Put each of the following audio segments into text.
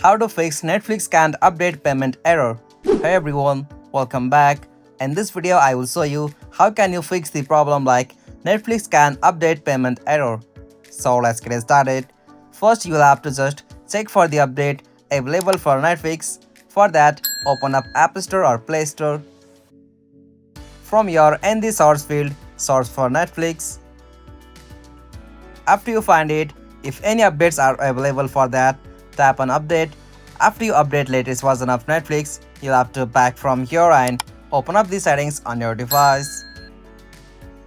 How to fix Netflix can't update payment error. Hey everyone, welcome back. In this video I will show you how can you fix the problem like Netflix can update payment error. So let's get started. First you will have to just check for the update available for Netflix. For that, open up App Store or Play Store. From your in the source field, search for Netflix. After you find it, if any updates are available for that, tap on update. After you update latest version of Netflix, you'll have to back from here and open up the settings on your device.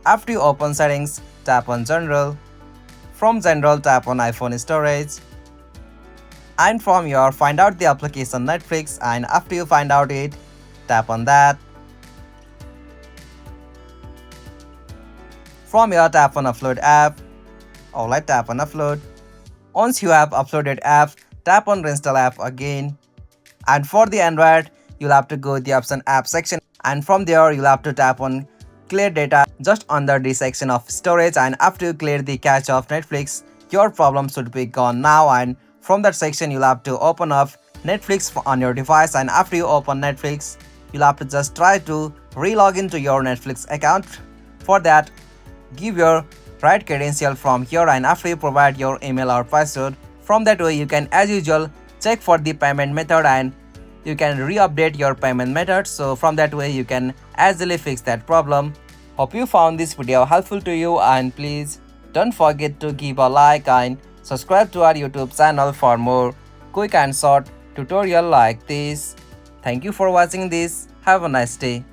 After you open settings, tap on general. From general, tap on iPhone storage. And from here, find out the application Netflix, and after you find out it, tap on that. From here, tap on upload app. Alright, tap on upload. Once you have uploaded app, tap on reinstall app again. And for the Android, you'll have to go the option app section, and from there you'll have to tap on clear data just under the section of storage, and after you clear the cache of Netflix, your problem should be gone now. And from that section you'll have to open up Netflix on your device, and after you open Netflix, you'll have to just try to re-log into your Netflix account. For that, give your right credential from here, and after you provide your email or password, from that way you can as usual check for the payment method and you can re-update your payment method. So from that way you can easily fix that problem. Hope you found this video helpful to you, and please don't forget to give a like and subscribe to our YouTube channel for more quick and short tutorial like this. Thank you for watching this. Have a nice day.